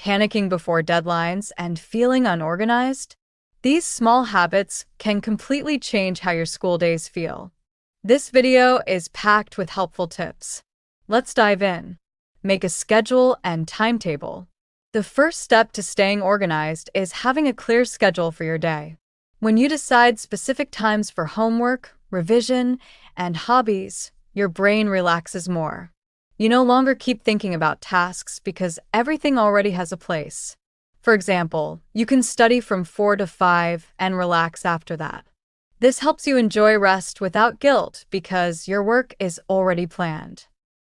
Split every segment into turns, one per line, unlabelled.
panicking before deadlines, and feeling unorganized? These small habits can completely change how your school days feel. This video is packed with helpful tips. Let's dive in. Make a schedule and timetable. The first step to staying organized is having a clear schedule for your day. When you decide specific times for homework, revision, and hobbies, your brain relaxes more. You no longer keep thinking about tasks because everything already has a place. For example, you can study from 4 to 5 and relax after that. This helps you enjoy rest without guilt because your work is already planned.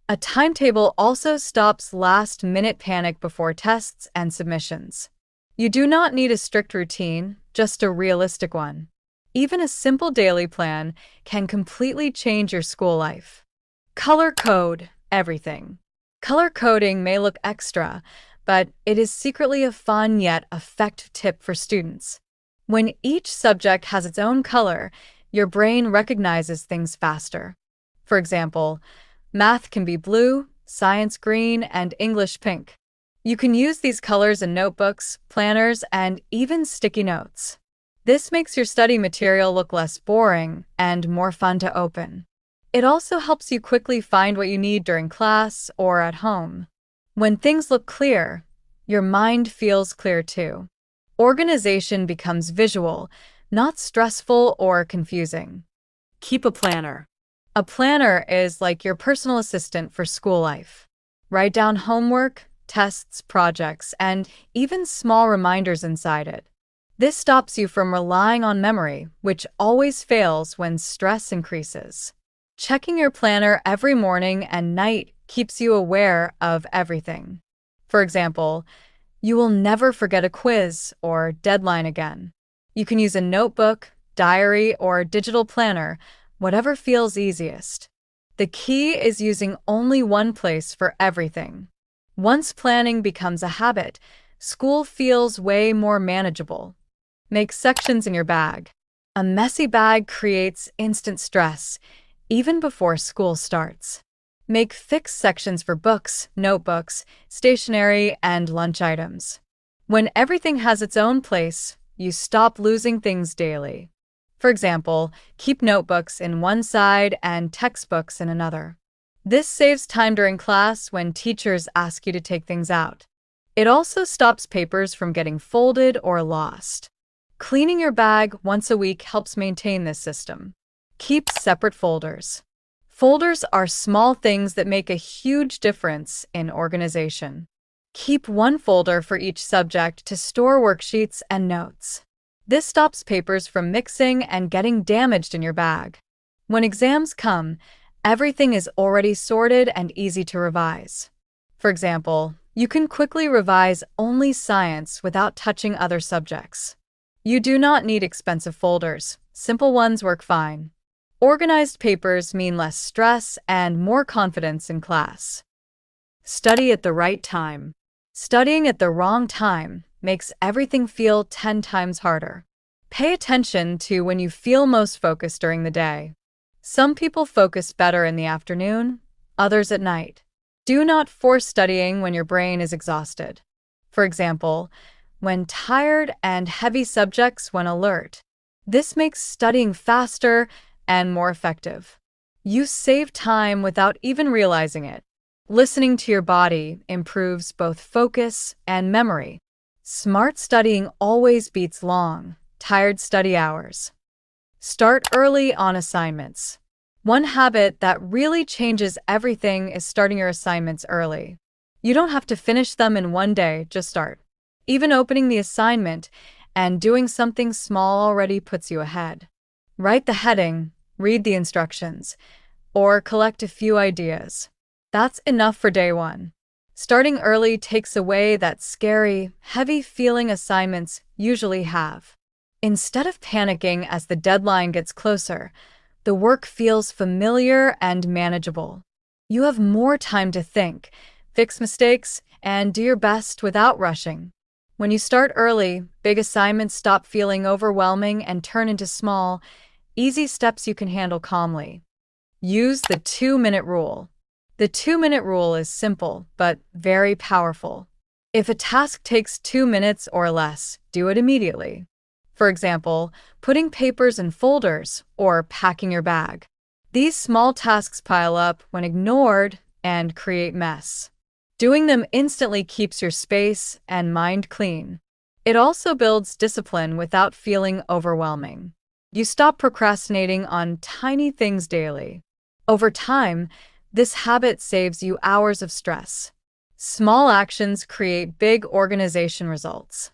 A timetable also stops last-minute panic before tests and submissions. You do not need a strict routine, just a realistic one. Even a simple daily plan can completely change your school life. Color code everything. Color coding may look extra, but it is secretly a fun yet effective tip for students. When each subject has its own color, your brain recognizes things faster. For example, math can be blue, science green, and English pink. You can use these colors in notebooks, planners, and even sticky notes. This makes your study material look less boring and more fun to open. It also helps you quickly find what you need during class or at home. When things look clear, your mind feels clear too. Organization becomes visual, not stressful or confusing. Keep a planner. A planner is like your personal assistant for school life. Write down homework, tests, projects, and even small reminders inside it. This stops you from relying on memory, which always fails when stress increases. Checking your planner every morning and night keeps you aware of everything. For example, you will never forget a quiz or deadline again. You can use a notebook, diary, or digital planner, whatever feels easiest. The key is using only one place for everything. Once planning becomes a habit, school feels way more manageable. Make sections in your bag. A messy bag creates instant stress, even before school starts. Make fixed sections for books, notebooks, stationery, and lunch items. When everything has its own place, you stop losing things daily. For example, keep notebooks in one side and textbooks in another. This saves time during class when teachers ask you to take things out. It also stops papers from getting folded or lost. Cleaning your bag once a week helps maintain this system. Keep separate folders. Folders are small things that make a huge difference in organization. Keep one folder for each subject to store worksheets and notes. This stops papers from mixing and getting damaged in your bag. When exams come, everything is already sorted and easy to revise. For example, you can quickly revise only science without touching other subjects. You do not need expensive folders. Simple ones work fine. Organized papers mean less stress and more confidence in class. Study at the right time. Studying at the wrong time makes everything feel 10 times harder. Pay attention to when you feel most focused during the day. Some people focus better in the afternoon, others at night. Do not force studying when your brain is exhausted. For example, when tired and heavy subjects when alert. This makes studying faster and more effective. You save time without even realizing it. Listening to your body improves both focus and memory. Smart studying always beats long, tired study hours. Start early on assignments. One habit that really changes everything is starting your assignments early. You don't have to finish them in one day, just start. Even opening the assignment and doing something small already puts you ahead. Write the heading, read the instructions, or collect a few ideas. That's enough for day one. Starting early takes away that scary, heavy-feeling assignments usually have. Instead of panicking as the deadline gets closer, the work feels familiar and manageable. You have more time to think, fix mistakes, and do your best without rushing. When you start early, big assignments stop feeling overwhelming and turn into small, easy steps you can handle calmly. Use the 2-minute rule. The 2-minute rule is simple, but very powerful. If a task takes 2 minutes or less, do it immediately. For example, putting papers in folders or packing your bag. These small tasks pile up when ignored and create mess. Doing them instantly keeps your space and mind clean. It also builds discipline without feeling overwhelming. You stop procrastinating on tiny things daily. Over time, this habit saves you hours of stress. Small actions create big organization results.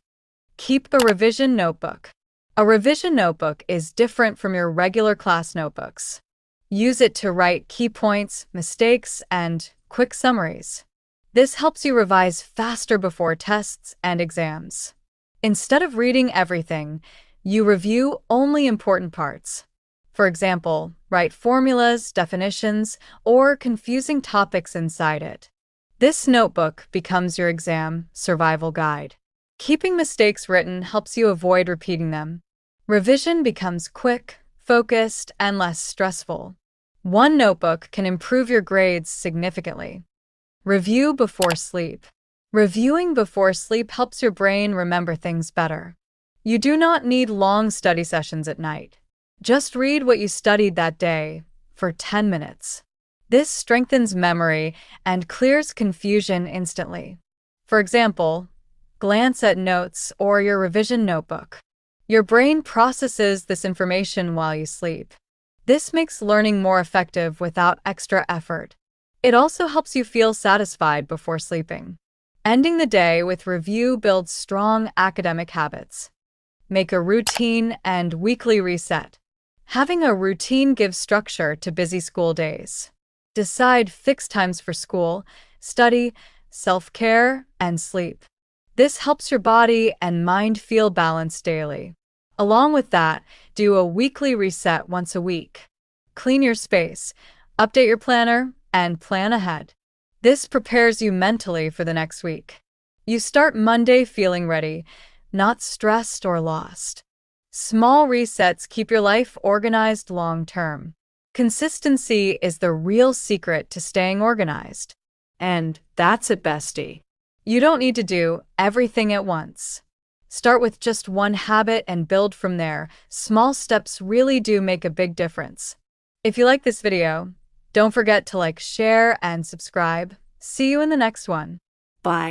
Keep a revision notebook. A revision notebook is different from your regular class notebooks. Use it to write key points, mistakes, and quick summaries. This helps you revise faster before tests and exams. Instead of reading everything, you review only important parts. For example, write formulas, definitions, or confusing topics inside it. This notebook becomes your exam survival guide. Keeping mistakes written helps you avoid repeating them. Revision becomes quick, focused, and less stressful. One notebook can improve your grades significantly. Review before sleep. Reviewing before sleep helps your brain remember things better. You do not need long study sessions at night. Just read what you studied that day for 10 minutes. This strengthens memory and clears confusion instantly. For example, glance at notes or your revision notebook. Your brain processes this information while you sleep. This makes learning more effective without extra effort. It also helps you feel satisfied before sleeping. Ending the day with review builds strong academic habits. Make a routine and weekly reset. Having a routine gives structure to busy school days. Decide fixed times for school, study, self-care, and sleep. This helps your body and mind feel balanced daily. Along with that, do a weekly reset once a week. Clean your space, update your planner, and plan ahead. This prepares you mentally for the next week. You start Monday feeling ready, not stressed or lost. Small resets keep your life organized long term. Consistency is the real secret to staying organized. And that's it, bestie. You don't need to do everything at once. Start with just one habit and build from there. Small steps really do make a big difference. If you like this video, don't forget to like, share, and subscribe. See you in the next one.
Bye.